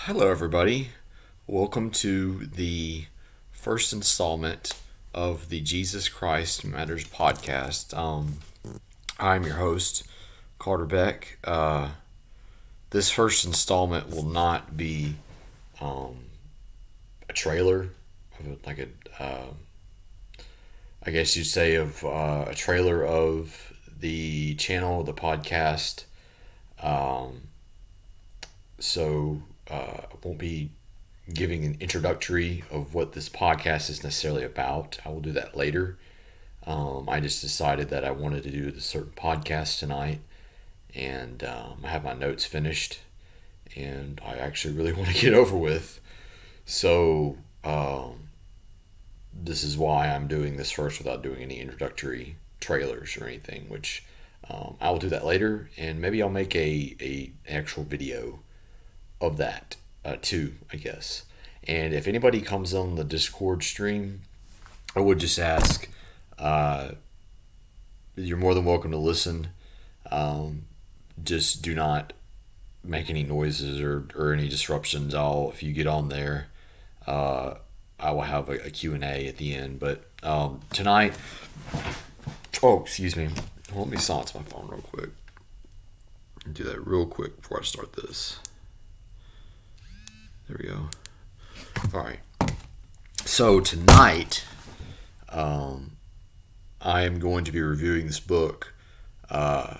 Hello, everybody. Welcome to the first installment of the Jesus Christ Matters podcast. I'm your host, Carter Beck. This first installment will not be a trailer, like I guess you'd say, of a trailer of the channel, the podcast. I won't be giving an introductory of what this podcast is necessarily about. I will do that later. I just decided that I wanted to do a certain podcast tonight, and I have my notes finished, and I actually really want to get over with. So this is why I'm doing this first without doing any introductory trailers or anything, which I will do that later, and maybe I'll make a actual video of that too, I guess. And if anybody comes on the Discord stream, I would just ask, you're more than welcome to listen. Just do not make any noises or any disruptions. If you get on there, I will have a Q&A at the end. But tonight, excuse me. Let me silence my phone real quick. Do that real quick before I start this. There we go. All right. So tonight, I am going to be reviewing this book. I'm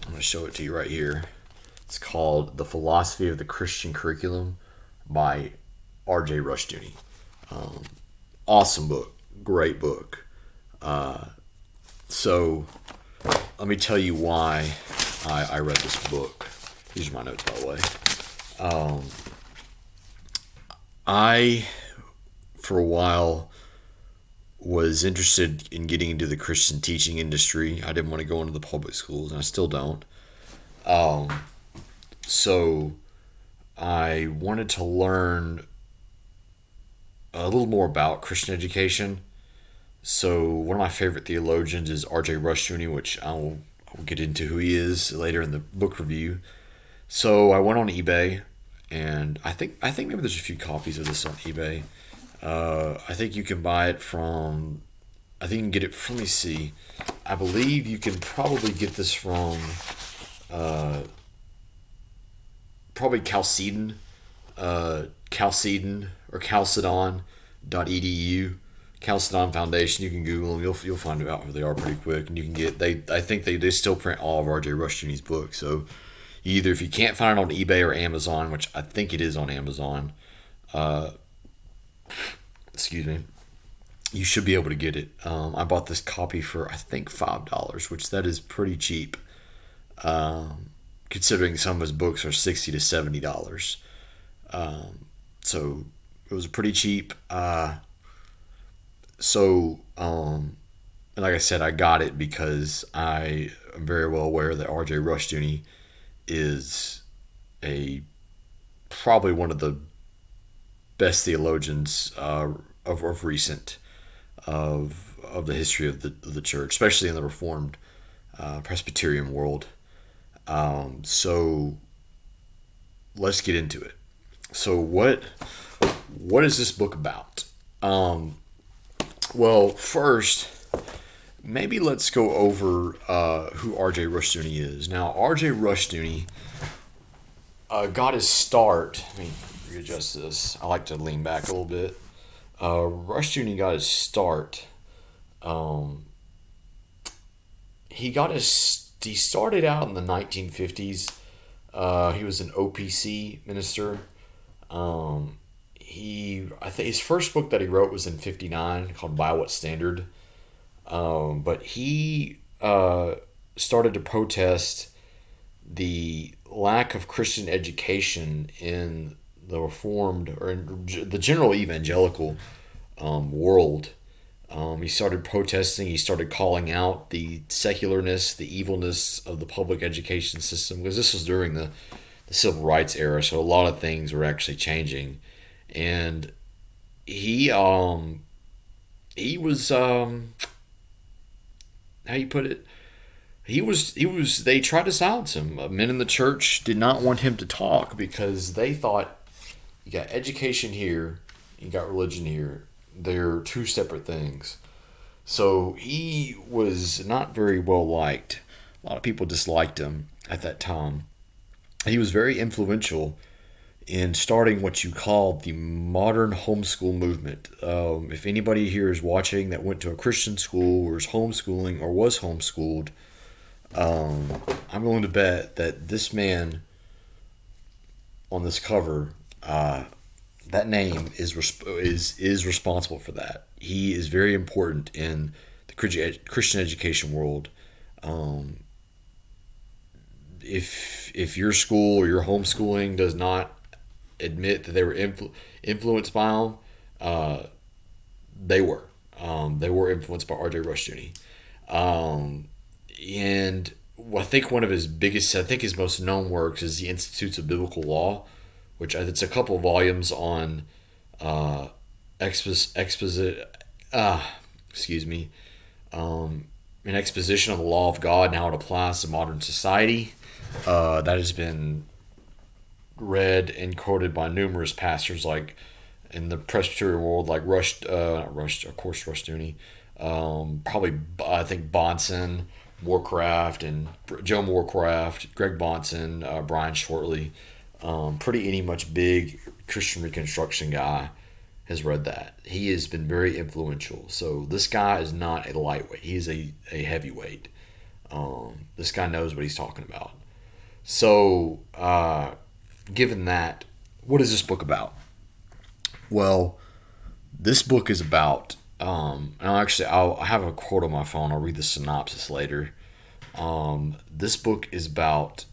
going to show it to you right here. It's called The Philosophy of the Christian Curriculum by R.J. Rushdoony. Awesome book. Great book. So let me tell you why I read this book. These are my notes, by the way. I, for a while, was interested in getting into the Christian teaching industry. I didn't want to go into the public schools, and I still don't. So I wanted to learn a little more about Christian education. So one of my favorite theologians is R.J. Rushdoony, which I'll get into who he is later in the book review. So I went on eBay, and I think maybe there's a few copies of this on eBay. I think you can buy it from. I think you can get it from. Let me see. I believe you can probably get this from probably Chalcedon, Chalcedon or Chalcedon.edu. Chalcedon Foundation. You can Google them. You'll find out who they are pretty quick, and you can get. I think they still print all of R.J. Rushdoony's books. So either if you can't find it on eBay or Amazon, which I think it is on Amazon, excuse me, you should be able to get it. I bought this copy for I think $5, which that is pretty cheap, considering some of his books are $60 to $70. So it was pretty cheap. And like I said, I got it because I am very well aware that R.J. Rushdoony is probably one of the best theologians of recent of the history of the church, especially in the Reformed Presbyterian world. So let's get into it. So what is this book about? Well, first, maybe let's go over who R.J. Rushdoony is. Now, R.J. Rushdoony got his start. Let me readjust this. I like to lean back a little bit. Rushdoony got his start. He started out in the 1950s. He was an OPC minister. I think his first book that he wrote was in 1959 called By What Standard. But he started to protest the lack of Christian education in the Reformed or in the general evangelical world. He started protesting. He started calling out the secularness, the evilness of the public education system, because this was during the civil rights era, so a lot of things were actually changing. And he was how you put it? He was. They tried to silence him. Men in the church did not want him to talk because they thought You got education here, you got religion here. They're two separate things. So he was not very well liked. A lot of people disliked him at that time. He was very influential in starting what you call the modern homeschool movement. If anybody here is watching that went to a Christian school or is homeschooling or was homeschooled, I'm willing to bet that this man on this cover, that name is responsible for that. He is very important in the Christian education world. If your school or your homeschooling does not admit that they were influenced by him, they were. They were influenced by R.J. Rushdoony. And I think one of his biggest, I think his most known works is the Institutes of Biblical Law, which it's a couple volumes on an exposition of the law of God and how it applies to modern society. That has been read and quoted by numerous pastors, like in the Presbyterian world, like Rushdoony, probably I think Bonson, Warcraft, and Joe Warcraft, Greg Bonson, Brian Shortley. Pretty any much big Christian Reconstruction guy has read that. He has been very influential. So this guy is not a lightweight. He's a heavyweight. This guy knows what he's talking about. So, given that, what is this book about? Well, this book is about, I'll have a quote on my phone. I'll read the synopsis later. This book is about,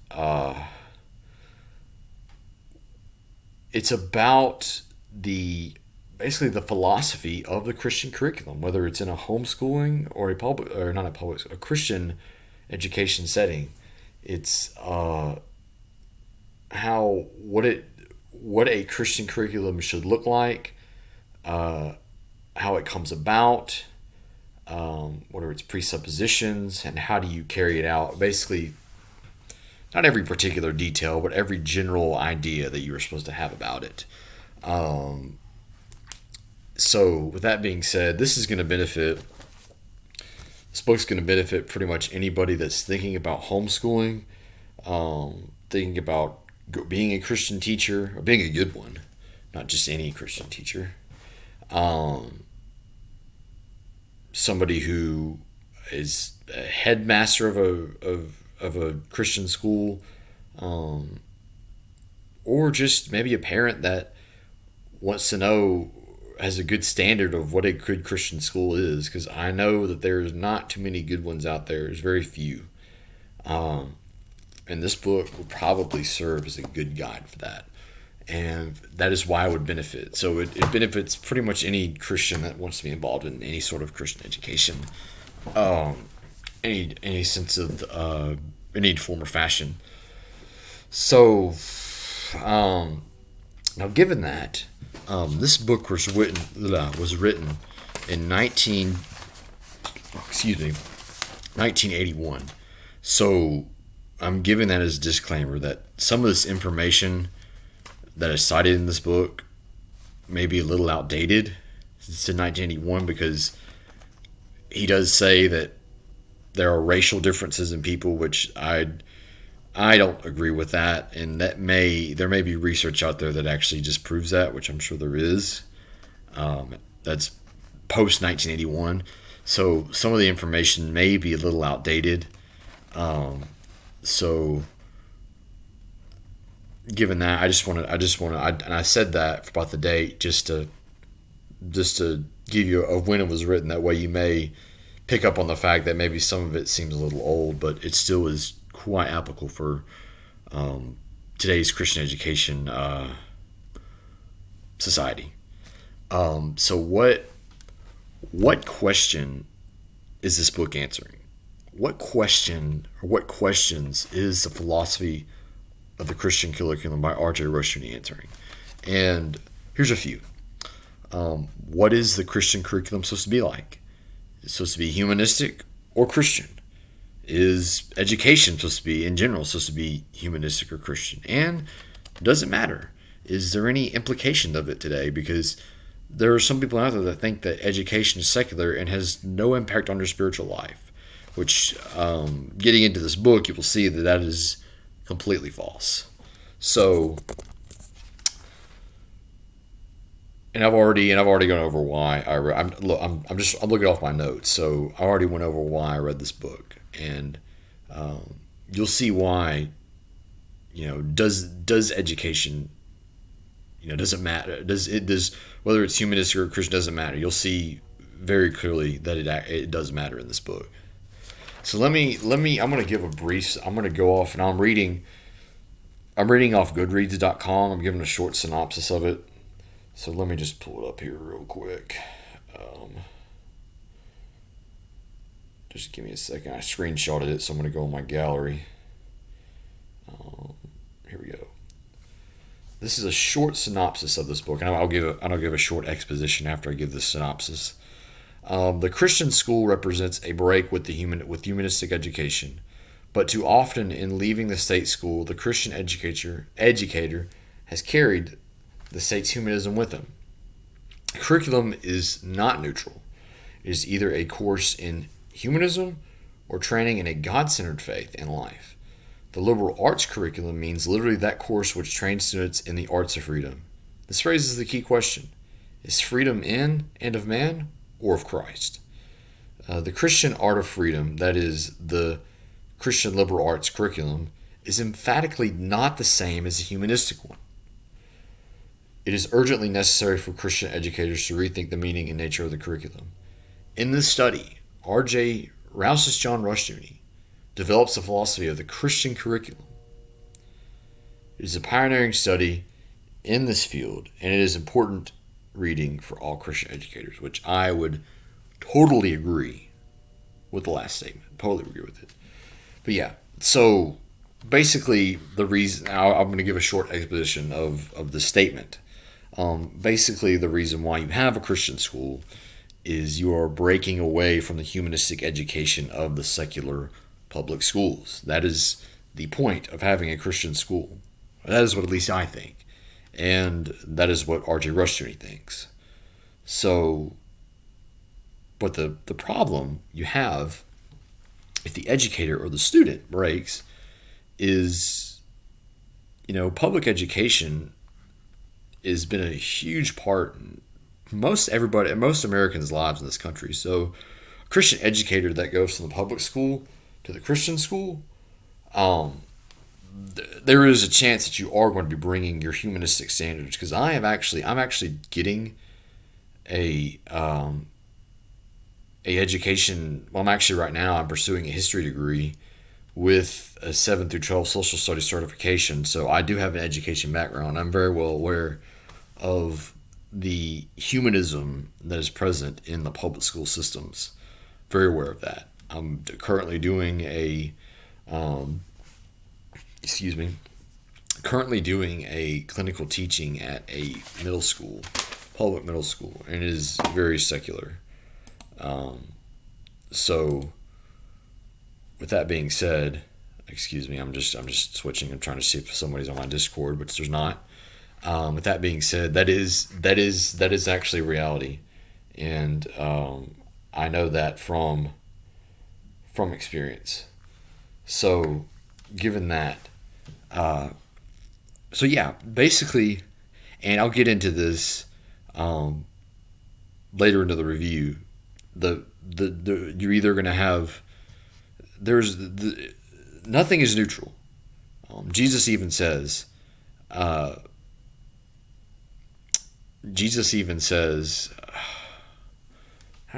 it's about basically the philosophy of the Christian curriculum, whether it's in a homeschooling or a Christian education setting. It's what a Christian curriculum should look like, how it comes about, what are its presuppositions, and how do you carry it out. Basically, not every particular detail, but every general idea that you were supposed to have about it. So with that being said, this book's going to benefit pretty much anybody that's thinking about homeschooling, thinking about being a Christian teacher, or being a good one, not just any Christian teacher. Somebody who is a headmaster of a Christian school, or just maybe a parent that wants to know, has a good standard of what a good Christian school is, because I know that there's not too many good ones out there. There's very few. And this book will probably serve as a good guide for that. And that is why it would benefit. So it benefits pretty much any Christian that wants to be involved in any sort of Christian education. Any sense of any form or fashion. So now given that, this book was written in 1981. So I'm giving that as a disclaimer that some of this information that is cited in this book may be a little outdated. It's in 1981 because he does say that there are racial differences in people, which I don't agree with that, and there may be research out there that actually just proves that, which I'm sure there is. That's post 1981, so some of the information may be a little outdated. So, given that, I said that about the date just to give you a when it was written. That way, you may pick up on the fact that maybe some of it seems a little old, but it still is quite applicable for today's Christian education society. So what question is this book answering? What question or what questions is the philosophy of the Christian curriculum by R.J. Rushdoony answering? And here's a few. What is the Christian curriculum supposed to be like? It's supposed to be humanistic or Christian? Is education supposed to be, in general, supposed to be humanistic or Christian? And does it matter? is there any implication of it today? Because there are some people out there that think that education is secular and has no impact on their spiritual life, which, getting into this book, you will see that that is completely false. So, and I've already gone over why I read. I'm looking off my notes, so I already went over why I read this book, and you'll see why. Does education, does it matter? Does whether it's humanistic or Christian, doesn't matter. You'll see very clearly that it does matter in this book. So let me. I'm going to give a brief. I'm going to go off, and I'm reading off Goodreads.com. I'm giving a short synopsis of it. So let me just pull it up here real quick. Just give me a second. I screenshotted it, so I'm going to go in my gallery. Here we go. This is a short synopsis of this book, and I'll give a short exposition after I give this synopsis. The Christian school represents a break with humanistic education, but too often in leaving the state school, the Christian educator has carried the state's humanism with him. Curriculum is not neutral. It is either a course in humanism or training in a God-centered faith and life. The liberal arts curriculum means literally that course which trains students in the arts of freedom. This raises the key question: is freedom in and of man or of Christ? The Christian art of freedom, that is, the Christian liberal arts curriculum, is emphatically not the same as the humanistic one. It is urgently necessary for Christian educators to rethink the meaning and nature of the curriculum. In this study, R.J. Rouse's John Rushdoony develops the philosophy of the Christian curriculum. It is a pioneering study in this field, and it is important reading for all Christian educators, which I would totally agree with the last statement. Totally agree with it. But yeah, so basically the reason, I'm going to give a short exposition of the statement. Basically, the reason why you have a Christian school is you are breaking away from the humanistic education of the secular public schools. That is the point of having a Christian school. That is what at least I think. And that is what R.J. Rushdoony thinks. So, but the problem you have, if the educator or the student breaks, is, public education has been a huge part in most Americans' lives in this country. So a Christian educator that goes from the public school to the Christian school, there is a chance that you are going to be bringing your humanistic standards. Because I'm actually getting a education. Well, I'm pursuing a history degree with a 7 through 12 social studies certification. So I do have an education background. I'm very well aware of the humanism that is present in the public school systems. Very aware of that. I'm currently doing a clinical teaching at a public middle school, and it is very secular. So with that being said, I'm just switching. I'm trying to see if somebody's on my Discord, which there's not. With that being said, that is actually reality, and I know that from experience. So, given that, basically, and I'll get into this later into the review. You're either going to have nothing is neutral. Jesus even says. How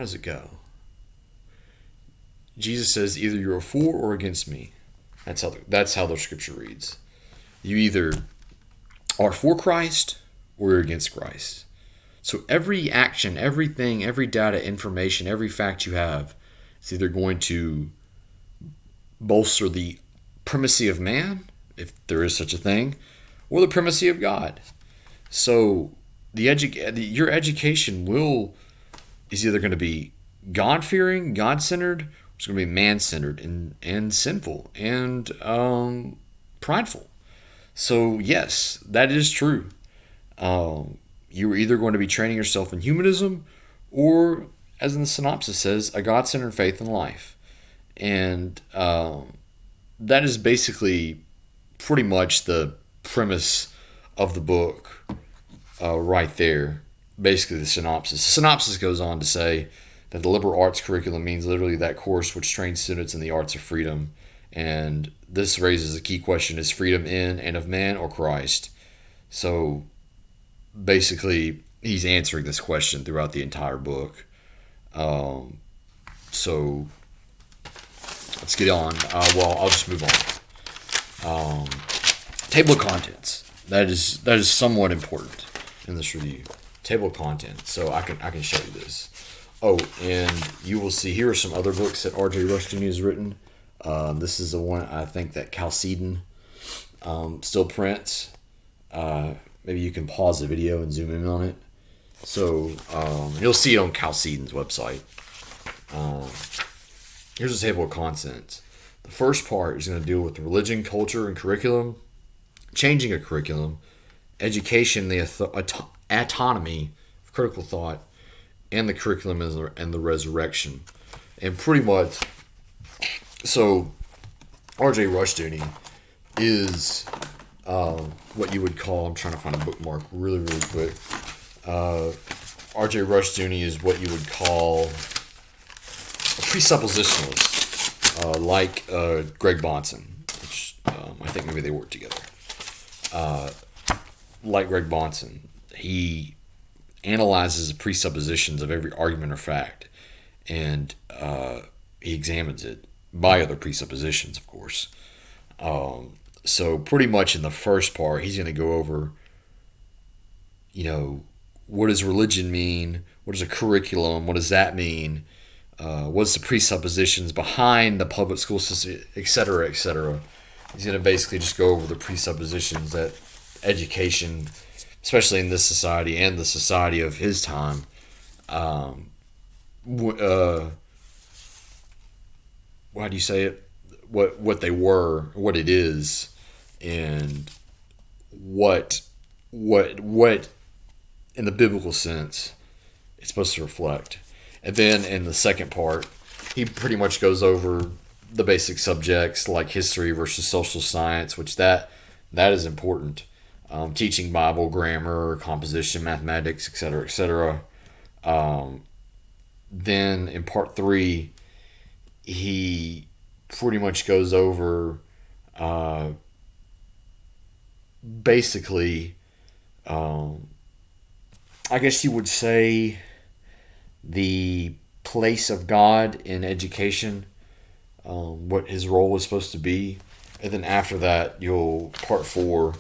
does it go? Jesus says, either you're for or against me. That's how the scripture reads. You either are for Christ or you're against Christ. So every action, everything, every data, information, every fact you have is either going to bolster the primacy of man, if there is such a thing, or the primacy of God. So your education is either going to be God-fearing, God-centered, or it's going to be man-centered and sinful and prideful. So yes, that is true. You are either going to be training yourself in humanism or, as in the synopsis says, a God-centered faith in life. And that is basically pretty much the premise of the book right there. Basically, the synopsis. The synopsis goes on to say that the liberal arts curriculum means literally that course which trains students in the arts of freedom. And this raises a key question: is freedom in and of man or Christ? So basically, he's answering this question throughout the entire book. So let's get on. I'll just move on. Table of contents. That is somewhat important in this review. Table of contents. So I can show you this. Oh, and you will see here are some other books that R.J. Rushdoony has written. This is the one I think that Chalcedon still prints. Maybe you can pause the video and zoom in on it. So you'll see it on Chalcedon's website. Here's a table of contents. The first part is going to deal with religion, culture, and curriculum, changing a curriculum, education, the autonomy of critical thought, and the curriculum and the resurrection. And pretty much, so R.J. Rushdoony is what you would call, I'm trying to find a bookmark really, really quick. R.J. Rushdoony is what you would call a presuppositionalist, like Greg Bonson, which I think maybe they work together. Like Greg Bonson, he analyzes the presuppositions of every argument or fact, and he examines it by other presuppositions, of course. So pretty much in the first part, he's going to go over, what does religion mean? What is a curriculum? What does that mean? What's the presuppositions behind the public school system, et cetera, et cetera. He's going to basically just go over the presuppositions that education, especially in this society and the society of his time, how do you say it? What they were, what it is, and what in the biblical sense it's supposed to reflect. And then in the second part, he pretty much goes over the basic subjects like history versus social science, which that is important. Teaching Bible, grammar, composition, mathematics, etc., etc. Then in part 3, he pretty much goes over basically, I guess you would say, the place of God in education, what his role is supposed to be. And then after that, part 4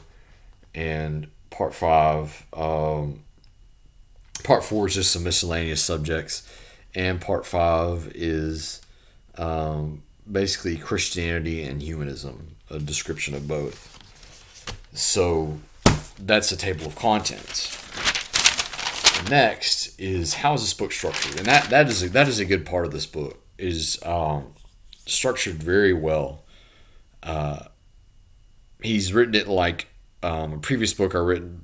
and part 5. Part 4 is just some miscellaneous subjects, and part 5 is basically Christianity and humanism, a description of both. So that's a table of contents. Next is, how is this book structured? And that is a good part of this book, is structured very well. He's written it like a previous book I read,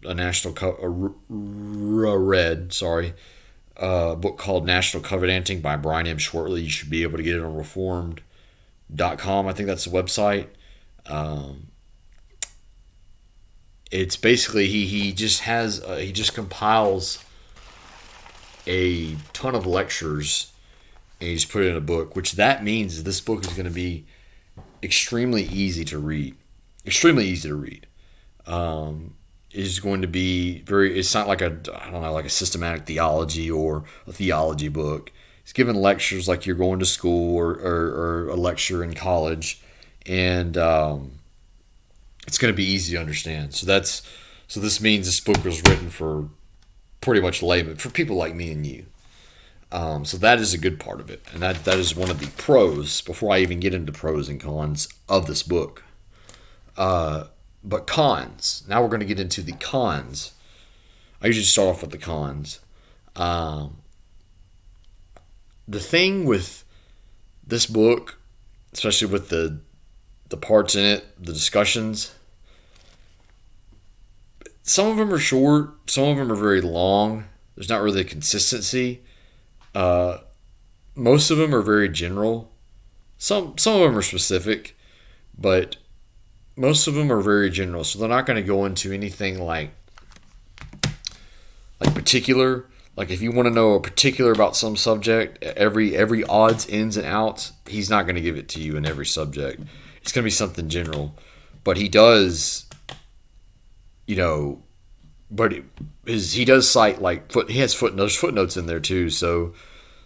a book called National Covenanting by Brian M. Schwartley. You should be able to get it on reformed.com. I think that's the website. It's basically he just compiles a ton of lectures and he's put it in a book, which that means this book is going to be extremely easy to read. Extremely easy to read. Is going to be it's not like like a systematic theology or a theology book. It's giving lectures like you're going to school or a lecture in college, and it's going to be easy to understand. So this means this book was written for pretty much laymen, for people like me and you. So that is a good part of it, and that is one of the pros. Before I even get into pros and cons of this book, but cons. Now we're going to get into the cons. I usually start off with the cons. The thing with this book, especially with the parts in it, the discussions, some of them are short, some of them are very long. There's not really a consistency. Uh, Most of them are very general. Some of them are specific, but most of them are very general. So they're not going to go into anything like particular. Like if you want to know a particular about some subject, every odds, ins and outs, he's not going to give it to you in every subject. It's going to be something general, but he does, you know, but he does cite he has footnotes in there too. So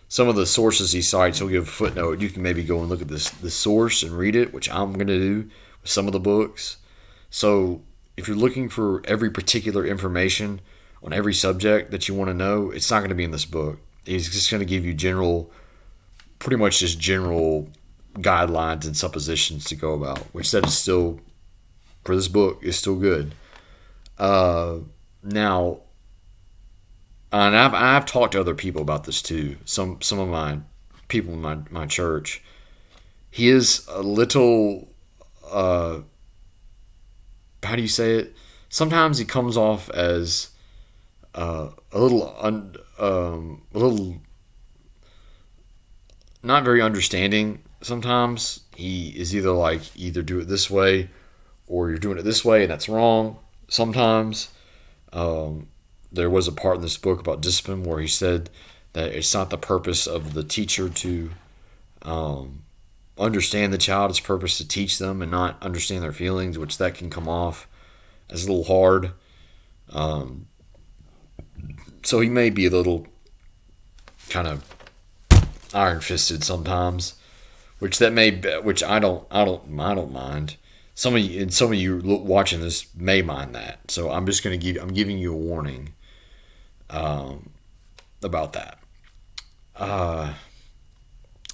some of the sources he cites, he'll give a footnote. You can maybe go and look at the source and read it, which I'm going to do with some of the books. So if you're looking for every particular information on every subject that you want to know, it's not going to be in this book. He's just going to give you pretty much just general guidelines and suppositions to go about, which that is still, for this book, is still good. Now, and I've talked to other people about this too. Some of my people in my church. He is a little, how do you say it? Sometimes he comes off as a little not very understanding. Sometimes he is either do it this way or you're doing it this way and that's wrong. Sometimes there was a part in this book about discipline where he said that it's not the purpose of the teacher to understand the child. It's purpose to teach them and not understand their feelings, which that can come off as a little hard. So he may be a little kind of iron-fisted sometimes, which I don't mind. Some of you watching this may mind that. So I'm giving you a warning about that.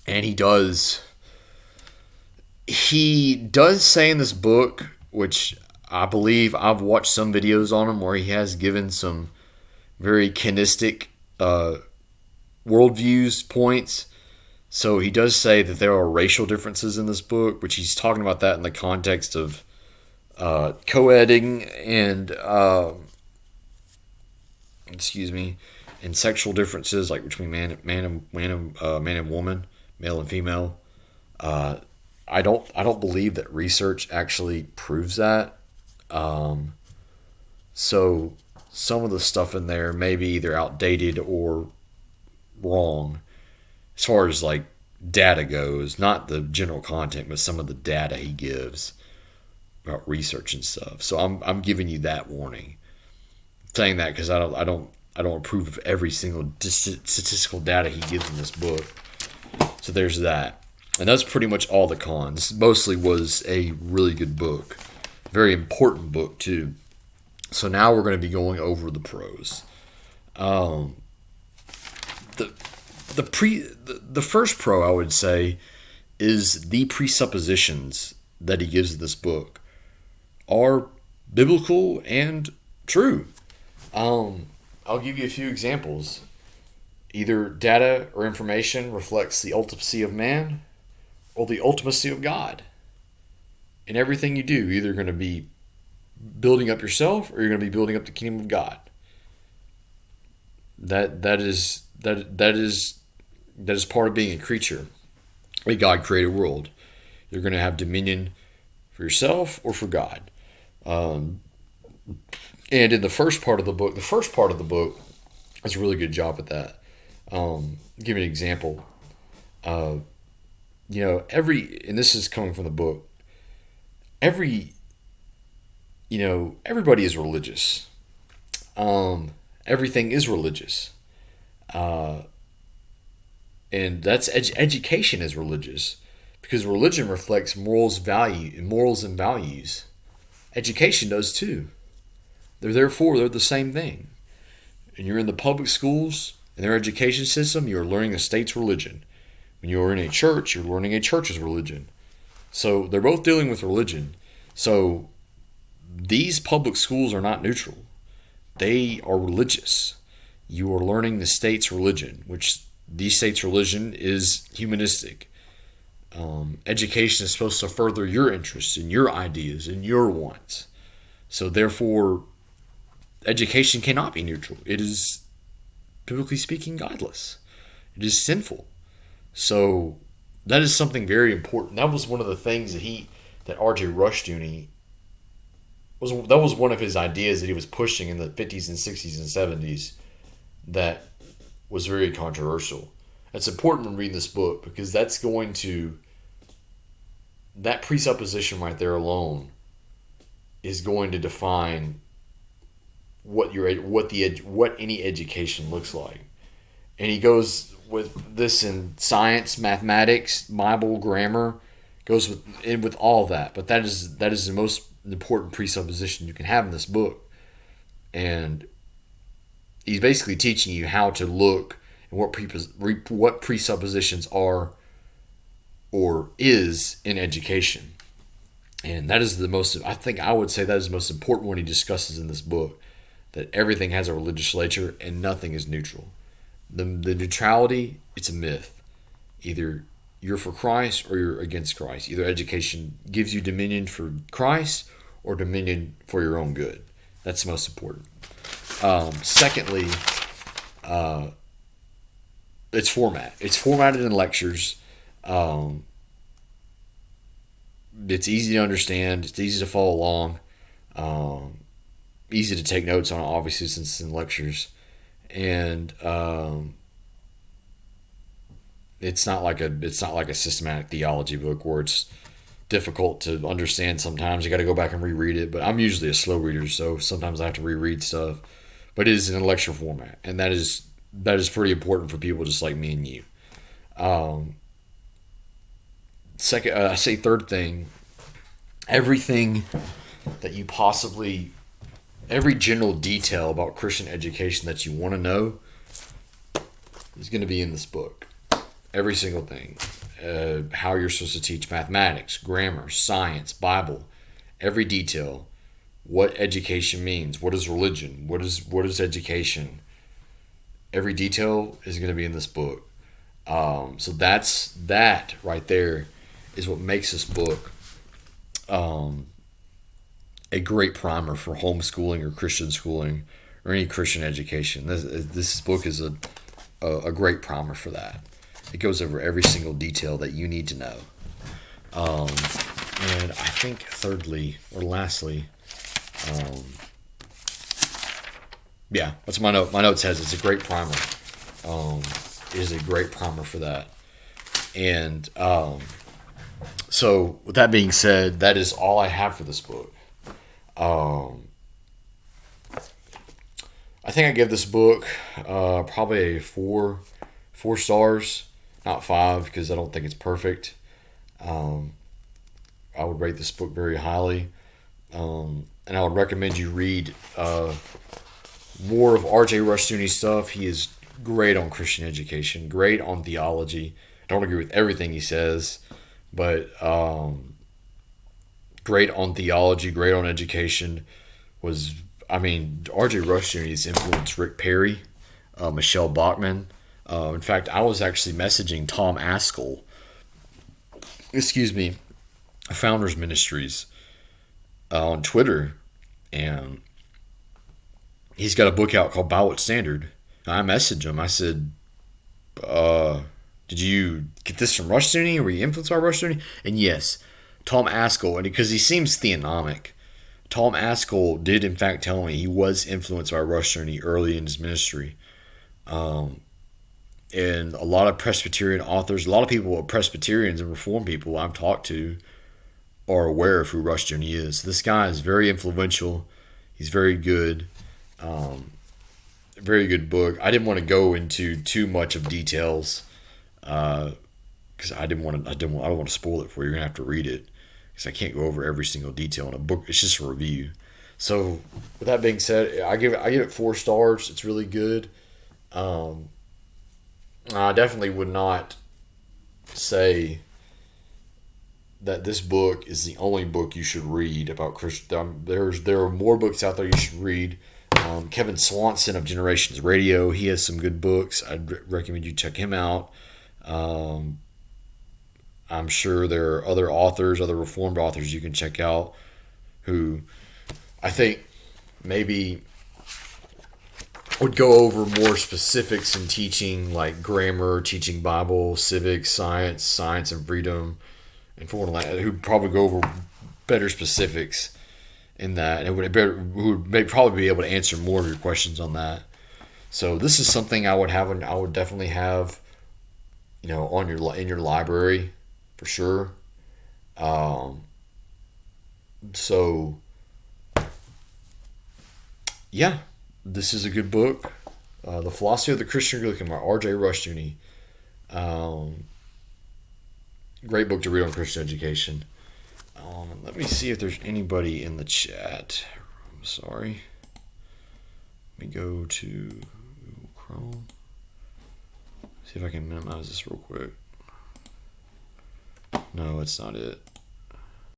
And he does say in this book, which I believe I've watched some videos on him where he has given some very kinistic worldviews points. So he does say that there are racial differences in this book, which he's talking about that in the context of co-eding and and sexual differences, like between man and woman, male and female. I don't believe that research actually proves that. So some of the stuff in there may be either outdated or wrong as far as like data goes, not the general content, but some of the data he gives about research and stuff. So I'm giving you that warning. I'm saying that because I don't approve of every single statistical data he gives in this book. So there's that. And that's pretty much all the cons. This mostly was a really good book. Very important book too. So now we're going to be going over the pros. The first pro I would say is the presuppositions that he gives in this book are biblical and true. I'll give you a few examples. Either data or information reflects the ultimacy of man or the ultimacy of God. In everything you do, you're either going to be building up yourself or you're going to be building up the kingdom of God. That is part of being a creature, a God-created world. You're going to have dominion for yourself or for God. And in the first part of the book does a really good job at that. Give you an example. And this is coming from the book. Everybody is religious. Everything is religious. And that's education is religious, because religion reflects morals and values. Education does too. They're the same thing. And you're in the public schools, in their education system, you're learning the state's religion. When you're in a church, you're learning a church's religion. So they're both dealing with religion. So these public schools are not neutral. They are religious. You are learning the state's religion, which the state's religion is humanistic. Education is supposed to further your interests and your ideas and your wants. So therefore, education cannot be neutral. It is, biblically speaking, godless. It is sinful. So that is something very important. That was one of the things that R.J. Rushdoony that was one of his ideas that he was pushing in the 50s and 60s and 70s that was very controversial. It's important when reading this book because that presupposition right there alone is going to define what any education looks like. And he goes with this in science, mathematics, Bible, grammar, goes with all that. But that is the most important presupposition you can have in this book. And he's basically teaching you how to look and what presuppositions are or is in education. And that is I would say that is the most important one he discusses in this book, that everything has a legislature and nothing is neutral. The neutrality, it's a myth. Either you're for Christ or you're against Christ. Either education gives you dominion for Christ or dominion for your own good. That's most important. Secondly, its format. It's formatted in lectures. It's easy to understand. It's easy to follow along. Easy to take notes on, obviously, since it's in lectures. And it's not like a systematic theology book where it's difficult to understand sometimes. You got to go back and reread it. But I'm usually a slow reader, so sometimes I have to reread stuff. But it is in a lecture format, and that is pretty important for people just like me and you. Third thing, everything that you every general detail about Christian education that you want to know is going to be in this book. Every single thing. How you're supposed to teach mathematics, grammar, science, Bible, every detail. What education means. What is religion? What is education? Every detail is going to be in this book. So that right there is what makes this book a great primer for homeschooling or Christian schooling or any Christian education. This book is a great primer for that. It goes over every single detail that you need to know. And I think thirdly or lastly, that's my note. My note says it's a great primer. It is a great primer for that. And so with that being said, that is all I have for this book. I think I give this book probably a 4 stars, not 5, because I don't think it's perfect. I would rate this book very highly, and I would recommend you read more of R.J. Rushdoony's stuff. He is great on Christian education, great on theology. I don't agree with everything he says, but great on theology, great on education. R.J. Rushdoony's influenced Rick Perry, Michelle Bachman. In fact, I was actually messaging Tom Askell, Founders Ministries, on Twitter, and he's got a book out called By What Standard. I messaged him. I said, did you get this from Rushdoony? Were you influenced by Rushdoony? And yes, Tom Askell, and because he seems theonomic, Tom Askell did in fact tell me he was influenced by Rushdoony early in his ministry. And a lot of Presbyterian authors, a lot of people, Presbyterians and Reformed people I've talked to, are aware of who Rushdoony is. This guy is very influential. He's very good. Very good book. I didn't want to go into too much of details because I don't want to spoil it for you. You're gonna have to read it because I can't go over every single detail in a book. It's just a review. So with that being said, I give it 4 stars. It's really good. I definitely would not say that this book is the only book you should read about Christian. There are more books out there you should read. Kevin Swanson of Generations Radio, he has some good books. I'd recommend you check him out. I'm sure there are other Reformed authors you can check out who I think maybe would go over more specifics in teaching, like grammar, teaching Bible, civics, science and freedom, and foreign language. Who'd probably go over better specifics in that, and who would probably be able to answer more of your questions on that. So this is something I would definitely have, on in your library for sure. So yeah, this is a good book. The Philosophy of the Christian Curriculum by R.J. Rushdoony. Great book to read on Christian education. Let me see if there's anybody in the chat. I'm sorry. Let me go to Google Chrome. See if I can minimize this real quick. No, it's not it.